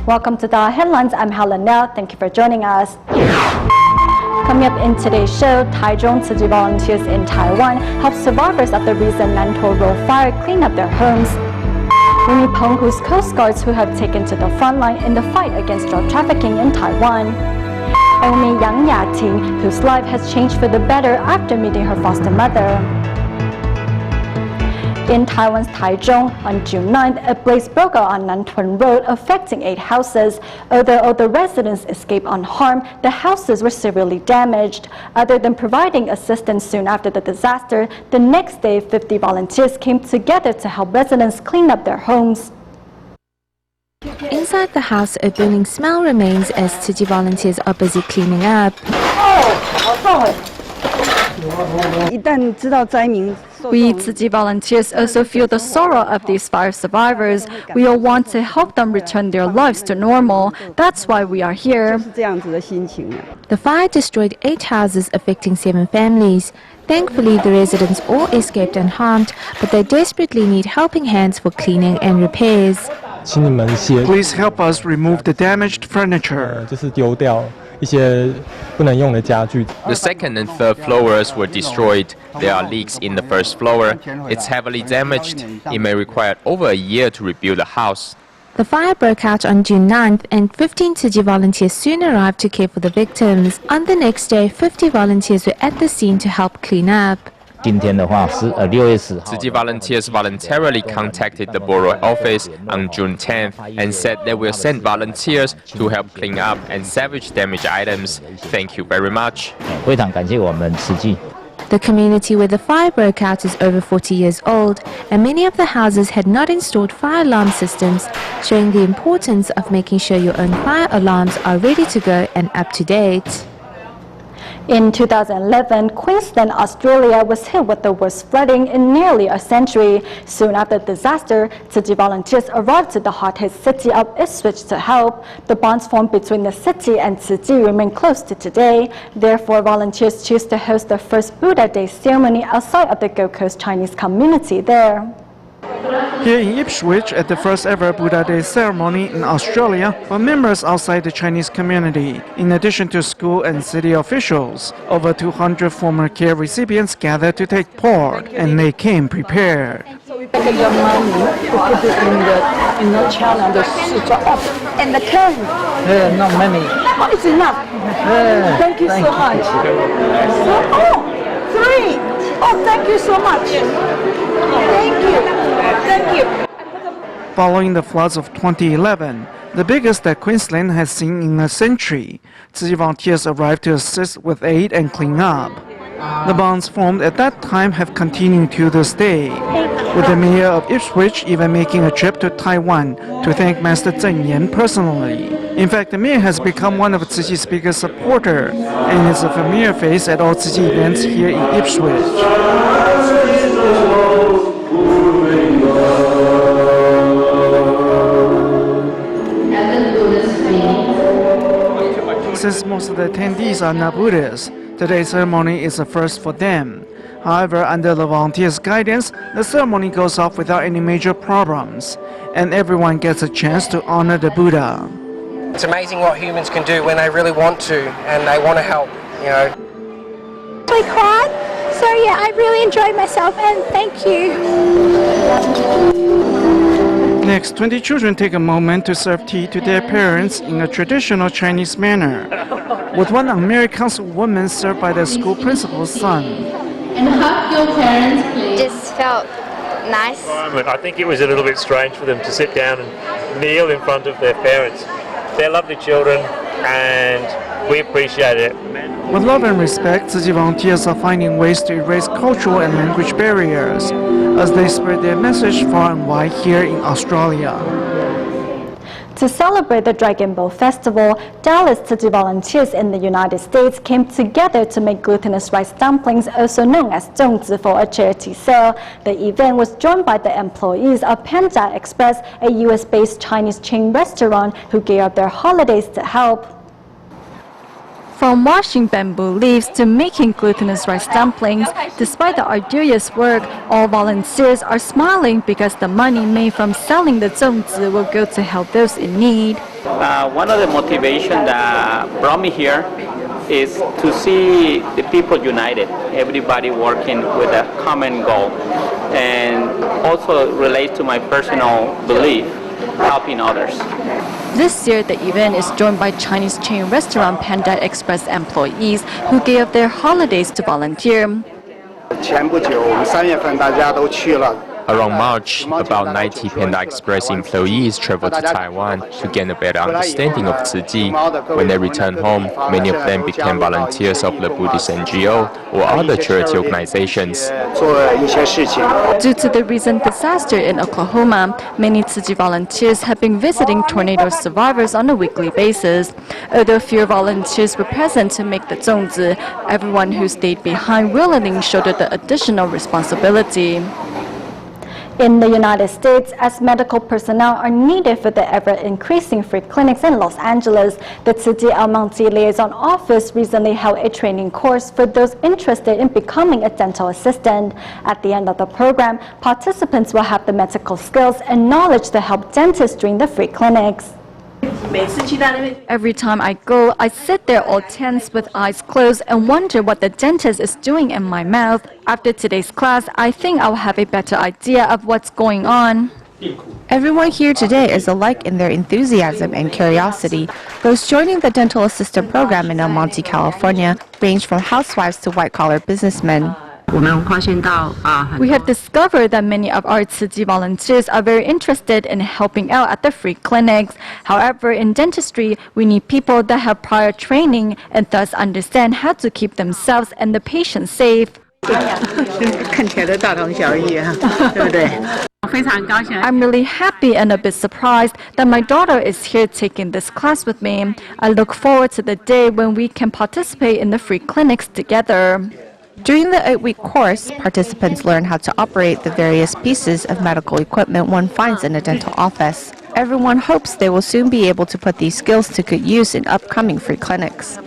Welcome to DaAi Headlines. I'm Helen Now. Thank you for joining us. Coming up in today's show, Taichung Tzu Chi volunteers in Taiwan help survivors of the recent Nantou Road fire clean up their homes. We meet Penghu's Coast Guards who have taken to the front line in the fight against drug trafficking in Taiwan. And we meet Yang Yating, whose life has changed for the better after meeting her foster mother. In Taiwan's Taichung, on June 9th, a blaze broke out on Nantou Road, affecting 8 houses. Although all the residents escaped unharmed, the houses were severely damaged. Other than providing assistance soon after the disaster, the next day, 50 volunteers came together to help residents clean up their homes. Inside the house, a burning smell remains as Tzu Chi volunteers are busy cleaning up. We Tzu Chi volunteers also feel the sorrow of these fire survivors. We all want to help them return their lives to normal. That's why we are here. The fire destroyed 8 houses, affecting 7 families. Thankfully, the residents all escaped unharmed, but they desperately need helping hands for cleaning and repairs. Please help us remove the damaged furniture. The second and third floors were destroyed. There are leaks in the first floor. It's heavily damaged. It may require over a year to rebuild the house. The fire broke out on June 9th, and 15 Tzu Chi volunteers soon arrived to care for the victims. On the next day, 50 volunteers were at the scene to help clean up. Tzu Chi volunteers voluntarily contacted the borough office on June 10th and said they will send volunteers to help clean up and salvage damaged items. Thank you very much. The community where the fire broke out is over 40 years old, and many of the houses had not installed fire alarm systems, showing the importance of making sure your own fire alarms are ready to go and up to date. In 2011, Queensland, Australia was hit with the worst flooding in nearly a century. Soon after the disaster, Tzu Chi volunteers arrived to the hard-hit city of Ipswich to help. The bonds formed between the city and Tzu Chi remain close to today. Therefore, volunteers choose to host the first Buddha Day ceremony outside of the Gold Coast Chinese community there. Here in Ipswich, at the first ever Buddha Day ceremony in Australia, were members outside the Chinese community. In addition to school and city officials, over 200 former care recipients gathered to take part, and they came prepared. So we pack your money to put it in the channel and the switch up and the current. Not many. Oh, it's enough. Thank you so much. Oh, 3. Oh, thank you so much. Thank you. Thank you. Following the floods of 2011, the biggest that Queensland has seen in a century, Tzu Chi volunteers arrived to assist with aid and clean up. The bonds formed at that time have continued to this day, with the mayor of Ipswich even making a trip to Taiwan to thank Master Zheng Yan personally. In fact, the mayor has become one of Tzu Chi's biggest supporters and is a familiar face at all Tzu Chi events here in Ipswich. Since most of the attendees are not Buddhists, today's ceremony is a first for them. However, under the volunteers' guidance, the ceremony goes off without any major problems, and everyone gets a chance to honor the Buddha. It's amazing what humans can do when they really want to and they want to help, you know. I cried, so yeah, I really enjoyed myself and thank you. Next, 20 children take a moment to serve tea to their parents in a traditional Chinese manner, with one American councilwoman served by the school principal's son. And hug your parents, please. Just felt nice. I think it was a little bit strange for them to sit down and kneel in front of their parents. They're lovely children and we appreciate it. With love and respect, Tzu Chi volunteers are finding ways to erase cultural and language barriers as they spread their message far and wide here in Australia. To celebrate the Dragon Boat Festival, Dallas Tzu Chi volunteers in the United States came together to make glutinous rice dumplings, also known as zhongzi, for a charity sale. The event was joined by the employees of Panda Express, a US-based Chinese chain restaurant, who gave up their holidays to help. From washing bamboo leaves to making glutinous rice dumplings, despite the arduous work, all volunteers are smiling because the money made from selling the 粽子 will go to help those in need. One of the motivations that brought me here is to see the people united, everybody working with a common goal, and also relates to my personal belief, helping others. This year, the event is joined by Chinese chain restaurant Panda Express employees who gave their holidays to volunteer. Around March, about 90 Panda Express employees traveled to Taiwan to gain a better understanding of Tzu Chi. When they returned home, many of them became volunteers of the Buddhist NGO or other charity organizations. Due to the recent disaster in Oklahoma, many Tzu Chi volunteers have been visiting tornado survivors on a weekly basis. Although fewer volunteers were present to make the 粽子, everyone who stayed behind willingly shouldered the additional responsibility. In the United States, as medical personnel are needed for the ever-increasing free clinics in Los Angeles, the Tzu Chi El Monte Liaison Office recently held a training course for those interested in becoming a dental assistant. At the end of the program, participants will have the medical skills and knowledge to help dentists during the free clinics. Every time I go, I sit there all tense with eyes closed and wonder what the dentist is doing in my mouth. After today's class, I think I'll have a better idea of what's going on. Everyone here today is alike in their enthusiasm and curiosity. Those joining the dental assistant program in El Monte, California, range from housewives to white-collar businessmen. We have discovered that many of our Tzu Chi volunteers are very interested in helping out at the free clinics. However, in dentistry, we need people that have prior training and thus understand how to keep themselves and the patient safe. I'm really happy and a bit surprised that my daughter is here taking this class with me. I look forward to the day when we can participate in the free clinics together. During the 8-week course, participants learn how to operate the various pieces of medical equipment one finds in a dental office. Everyone hopes they will soon be able to put these skills to good use in upcoming free clinics.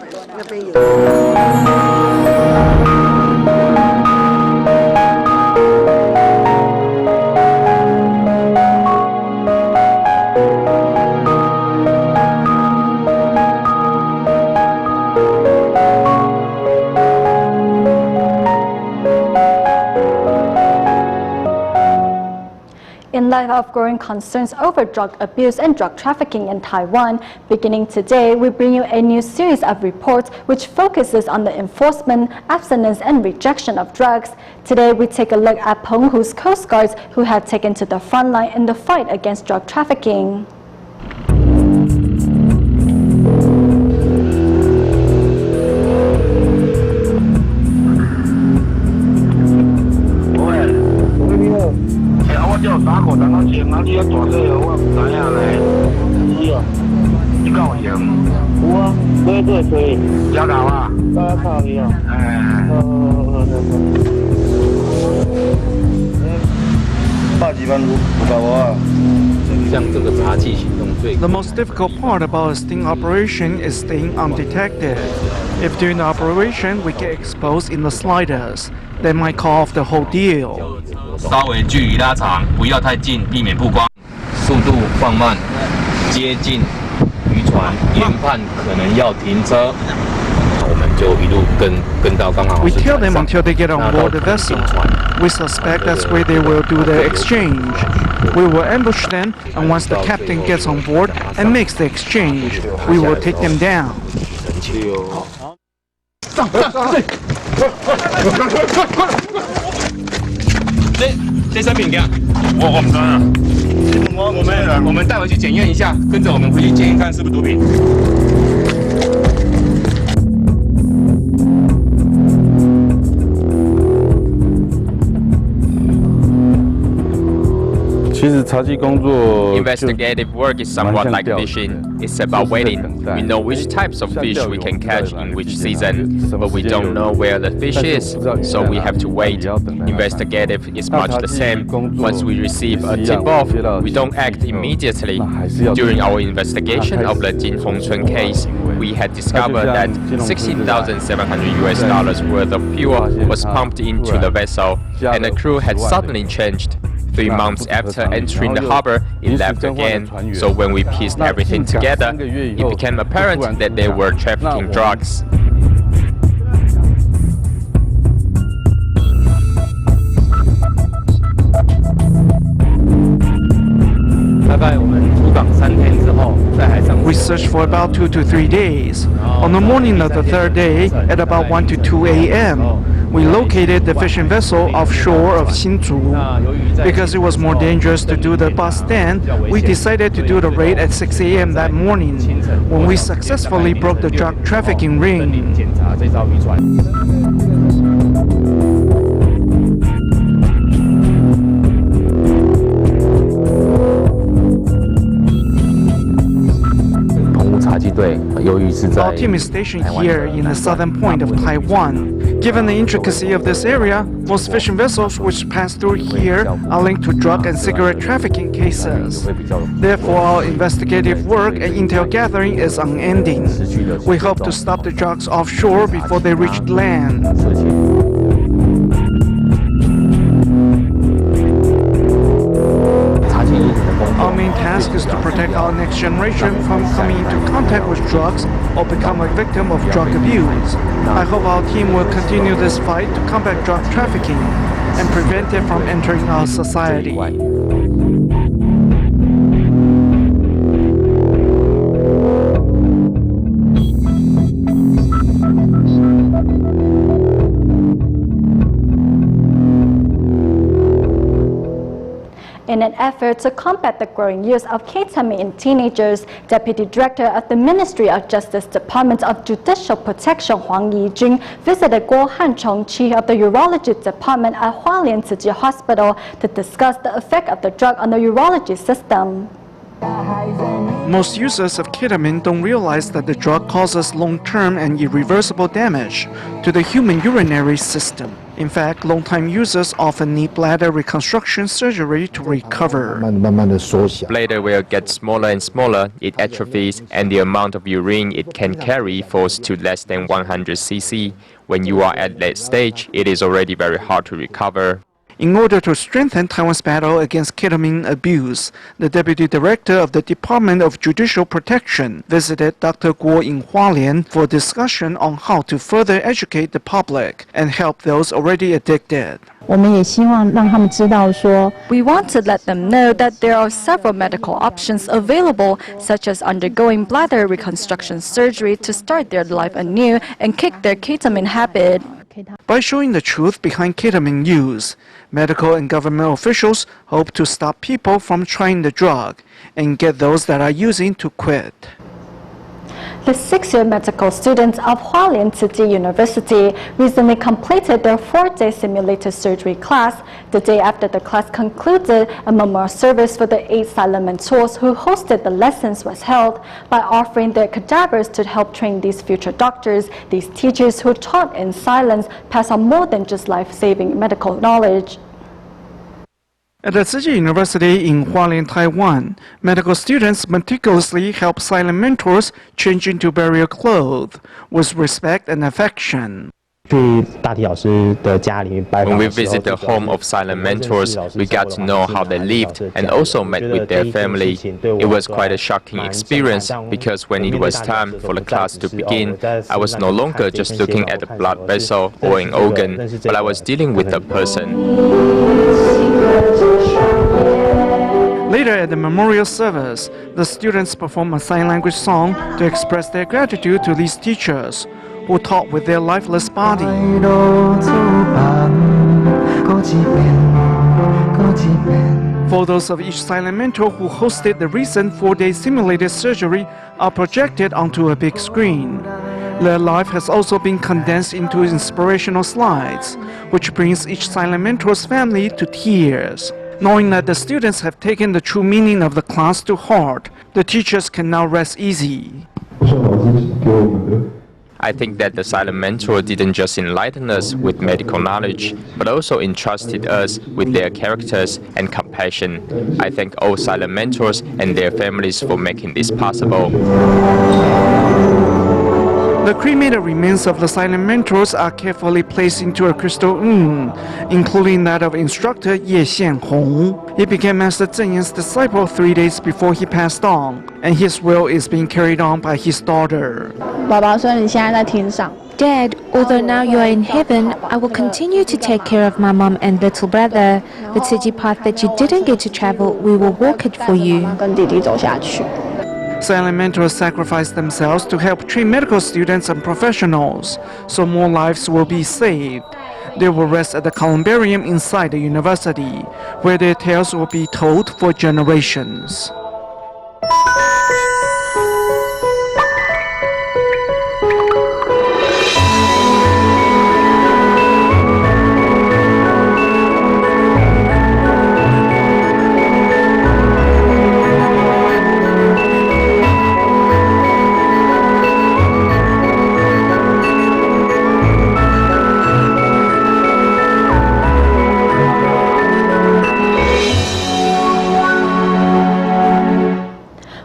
In light of growing concerns over drug abuse and drug trafficking in Taiwan, beginning today, we bring you a new series of reports which focuses on the enforcement, abstinence, and rejection of drugs. Today, we take a look at Penghu's Coast Guards who have taken to the front line in the fight against drug trafficking. The most difficult part about a sting operation is staying undetected. If during the operation we get exposed in the slightest, they might call off the whole deal. 稍微距离拉长，不要太近，避免曝光。速度放慢，接近渔船，研判可能要停车。我们就一路跟到刚好。 We tail them until they get on board the vessel. We suspect that's where they will do the exchange. We will ambush them, and once the captain gets on board and makes the exchange, we will take them down. 这生饼干，我们当然。我们带回去检验一下，跟着我们回去检验看是不是毒品。Investigative work is somewhat like fishing. It's about waiting. We know which types of fish we can catch in which season, but we don't know where the fish is, so we have to wait. Investigative is much the same. Once we receive a tip-off, we don't act immediately. During our investigation of the Jin Hongchun case, we had discovered that $16,700 worth of fuel was pumped into the vessel, and the crew had suddenly changed. 3 months after entering the harbor, it left again. So when we pieced everything together, it became apparent that they were trafficking drugs. We searched for about 2 to 3 days. On the morning of the third day, at about 1 to 2 a.m., we located the fishing vessel offshore of Hsinchu. Because it was more dangerous to do the bust then, we decided to do the raid at 6 a.m. that morning, when we successfully broke the drug trafficking ring. Our team is stationed here in the southern point of Taiwan. Given the intricacy of this area, most fishing vessels which pass through here are linked to drug and cigarette trafficking cases. Therefore, our investigative work and intel gathering is unending. We hope to stop the drugs offshore before they reach land. Our main task is to protect our next generation from coming into contact with drugs or become a victim of drug abuse. I hope our team will continue this fight to combat drug trafficking and prevent it from entering our society. In an effort to combat the growing use of ketamine in teenagers, Deputy Director of the Ministry of Justice Department of Judicial Protection Huang Yijun visited Guo Hanchong, Chief of the Urology Department at Hualien Tzu Hospital to discuss the effect of the drug on the urology system. Most users of ketamine don't realize that the drug causes long-term and irreversible damage to the human urinary system. In fact, long-time users often need bladder reconstruction surgery to recover. Bladder will get smaller and smaller, it atrophies, and the amount of urine it can carry falls to less than 100 cc. When you are at that stage, it is already very hard to recover. In order to strengthen Taiwan's battle against ketamine abuse, the Deputy Director of the Department of Judicial Protection visited Dr. Guo in Hualien for discussion on how to further educate the public and help those already addicted. We want to let them know that there are several medical options available, such as undergoing bladder reconstruction surgery to start their life anew and kick their ketamine habit. By showing the truth behind ketamine use, medical and government officials hope to stop people from trying the drug and get those that are using to quit. The 6-year medical students of Hualien Tzu University recently completed their 4-day simulated surgery class. The day after the class concluded, a memorial service for the 8 silent mentors who hosted the lessons was held. By offering their cadavers to help train these future doctors, these teachers who taught in silence pass on more than just life-saving medical knowledge. At the Tzu University in Hualien, Taiwan, medical students meticulously help silent mentors change into burial clothes with respect and affection. When we visit the home of silent mentors, we got to know how they lived and also met with their family. It was quite a shocking experience because when it was time for the class to begin, I was no longer just looking at a blood vessel or an organ, but I was dealing with a person. Later at the memorial service, the students performed a sign language song to express their gratitude to these teachers who taught with their lifeless body. Photos of each silent mentor who hosted the recent 4-day simulated surgery are projected onto a big screen. Their life has also been condensed into inspirational slides, which brings each silent mentor's family to tears. Knowing that the students have taken the true meaning of the class to heart, the teachers can now rest easy. I think that the silent mentor didn't just enlighten us with medical knowledge, but also entrusted us with their characters and compassion. I thank all silent mentors and their families for making this possible. The cremated remains of the silent mentors are carefully placed into a crystal urn, including that of instructor Ye Xianhong. He became Master Zeng Yan's disciple 3 days before he passed on, and his will is being carried on by his daughter. Dad, although now you are in heaven, I will continue to take care of my mom and little brother. The Tzu path that you didn't get to travel, we will walk it for you. Silent mentors sacrifice themselves to help train medical students and professionals, so more lives will be saved. They will rest at the columbarium inside the university, where their tales will be told for generations.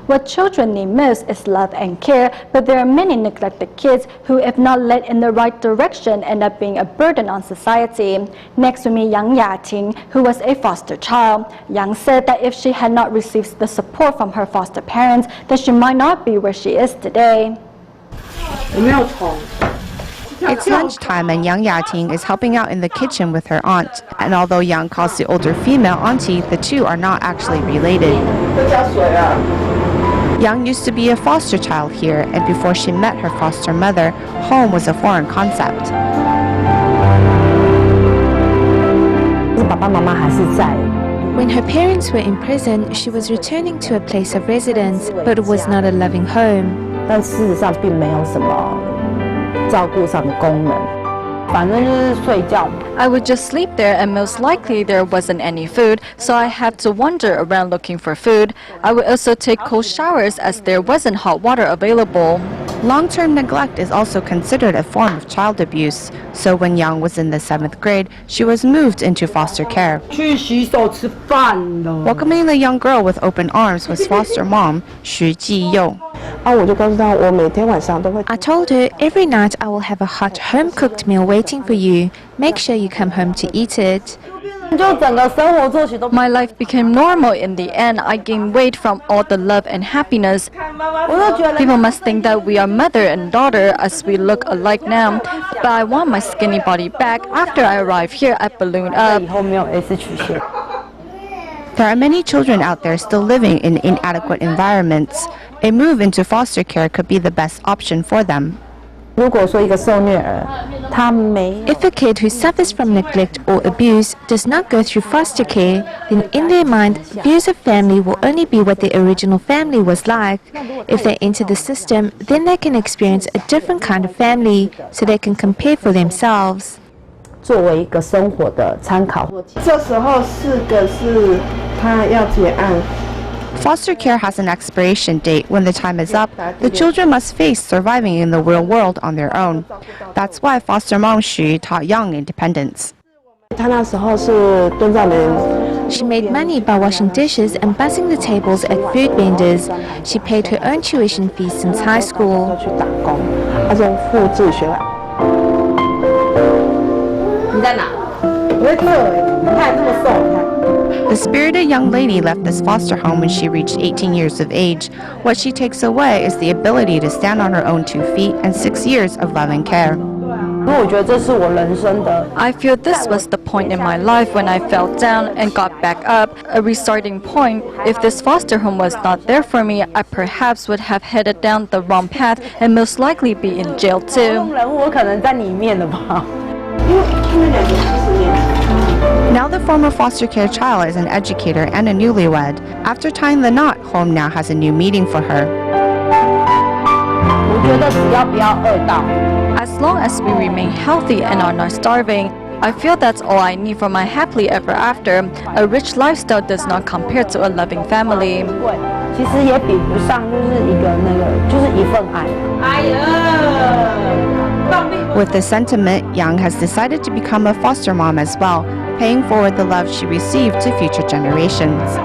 What children need most is love and care, but there are many neglected kids who, if not led in the right direction, end up being a burden on society. Next with me, Yang Yating, who was a foster child. Yang said that if she had not received the support from her foster parents, then she might not be where she is today. It's lunchtime and Yang Yating is helping out in the kitchen with her aunt. And although Yang calls the older female auntie, the two are not actually related. Yang used to be a foster child here, and before she met her foster mother, home was a foreign concept. When her parents were in prison, she was returning to a place of residence, but it was not a loving home. I would just sleep there, and most likely there wasn't any food, so I had to wander around looking for food. I would also take cold showers as there wasn't hot water available. Long-term neglect is also considered a form of child abuse, so when Yang was in the 7th grade, she was moved into foster care. Welcoming the young girl with open arms was foster mom, Xu Jiyou. I told her, every night I will have a hot home-cooked meal waiting for you. Make sure you come home to eat it. My life became normal in the end. I gained weight from all the love and happiness. People must think that we are mother and daughter as we look alike now. But I want my skinny body back. After I arrived here, I ballooned up. There are many children out there still living in inadequate environments. A move into foster care could be the best option for them. If a kid who suffers from neglect or abuse does not go through foster care, then in their mind, views of family will only be what their original family was like. If they enter the system, then they can experience a different kind of family, so they can compare for themselves. Foster care has an expiration date. When the time is up, the children must face surviving in the real world on their own. That's why foster mom Xu taught Yang independence. She made money by washing dishes and bussing the tables at food vendors. She paid her own tuition fees since high school. The spirited young lady left this foster home when she reached 18 years of age. What she takes away is the ability to stand on her own 2 feet and 6 years of love and care. I feel this was the point in my life when I fell down and got back up, a restarting point. If this foster home was not there for me, I perhaps would have headed down the wrong path and most likely be in jail too. Now the former foster care child is an educator and a newlywed. After tying the knot, home now has a new meaning for her. As long as we remain healthy and are not starving, I feel that's all I need for my happily ever after. A rich lifestyle does not compare to a loving family. 其实也比不上就是一个就是一份爱。哎呀。 With this sentiment, Yang has decided to become a foster mom as well, paying forward the love she received to future generations.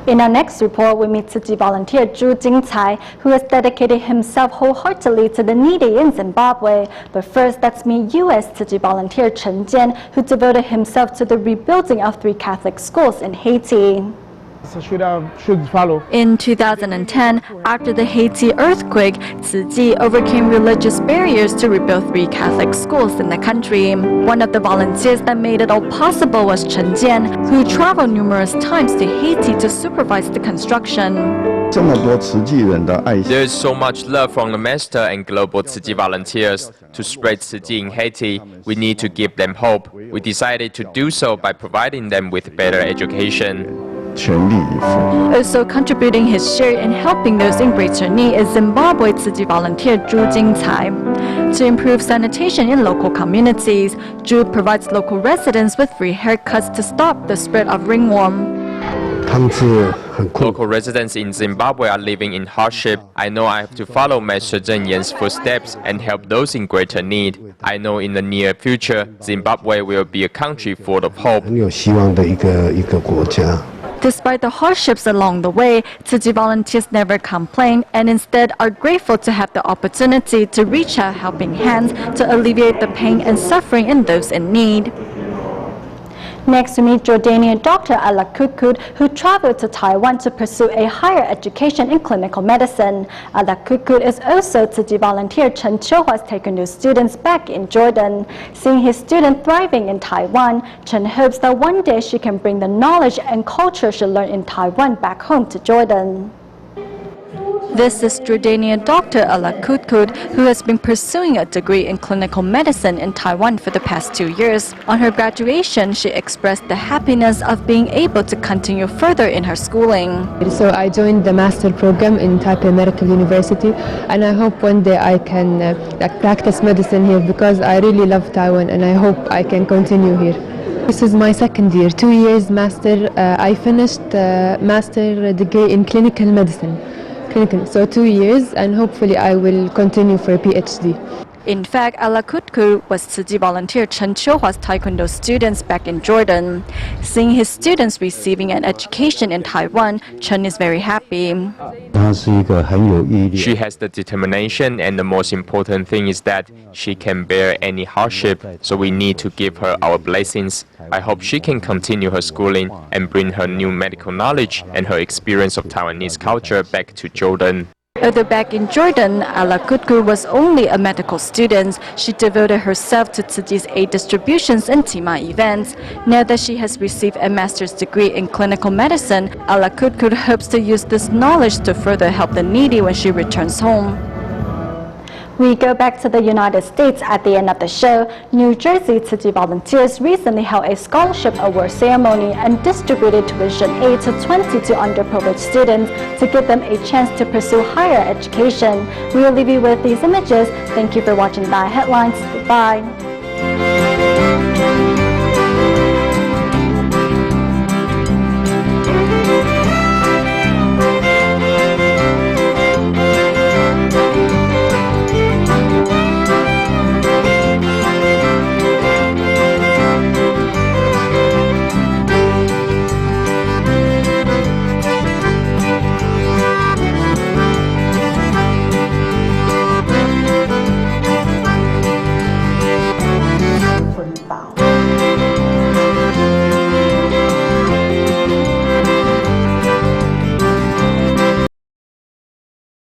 In our next report, we meet Tzu Chi volunteer Zhu Jingcai, who has dedicated himself wholeheartedly to the needy in Zimbabwe. But first, let's meet U.S. Tzu Chi volunteer Chen Jian, who devoted himself to the rebuilding of 3 Catholic schools in Haiti. Should follow. In 2010, after the Haiti earthquake, Tzu Chi overcame religious barriers to rebuild 3 Catholic schools in the country. One of the volunteers that made it all possible was Chen Jian, who traveled numerous times to Haiti to supervise the construction. There is so much love from the Master and global Tzu Chi volunteers. To spread Tzu Chi in Haiti, we need to give them hope. We decided to do so by providing them with better education. Also contributing his share in helping those in greater need is Zimbabwe Tzu Chi volunteer Zhu Jingcai. To improve sanitation in local communities, Zhu provides local residents with free haircuts to stop the spread of ringworm. Local residents in Zimbabwe are living in hardship. I know I have to follow Master Zheng Yan's footsteps and help those in greater need. I know in the near future, Zimbabwe will be a country full of hope. Despite the hardships along the way, Tzu Chi volunteers never complain and instead are grateful to have the opportunity to reach out helping hands to alleviate the pain and suffering in those in need. Next, we meet Jordanian Dr. Ala Kukut, who traveled to Taiwan to pursue a higher education in clinical medicine. Ala Kukut is also Tzu Chi volunteer Chen Chiohua's taekwondo students back in Jordan. Seeing his student thriving in Taiwan, Chen hopes that one day she can bring the knowledge and culture she learned in Taiwan back home to Jordan. This is Jordanian Dr. Ala Kukut, who has been pursuing a degree in clinical medicine in Taiwan for the past 2 years. On her graduation, she expressed the happiness of being able to continue further in her schooling. So I joined the master program in Taipei Medical University, and I hope one day I can practice medicine here because I really love Taiwan and I hope I can continue here. This is my second year, 2 years master. I finished master degree in clinical medicine. So 2 years, and hopefully I will continue for a PhD. In fact, Ala Kutku was Tzu Chi volunteer Chen Chiohua's taekwondo students back in Jordan. Seeing his students receiving an education in Taiwan, Chen is very happy. She has the determination, and the most important thing is that she can bear any hardship, so we need to give her our blessings. I hope she can continue her schooling and bring her new medical knowledge and her experience of Taiwanese culture back to Jordan. Although back in Jordan, Ala Kutku was only a medical student, she devoted herself to Tzu Chi's aid distributions and Tima events. Now that she has received a master's degree in clinical medicine, Ala Kutku hopes to use this knowledge to further help the needy when she returns home. We go back to the United States at the end of the show. New Jersey Tzu Chi volunteers recently held a scholarship award ceremony and distributed tuition aid to 22 underprivileged students to give them a chance to pursue higher education. We will leave you with these images. Thank you for watching DaAi Headlines. Goodbye.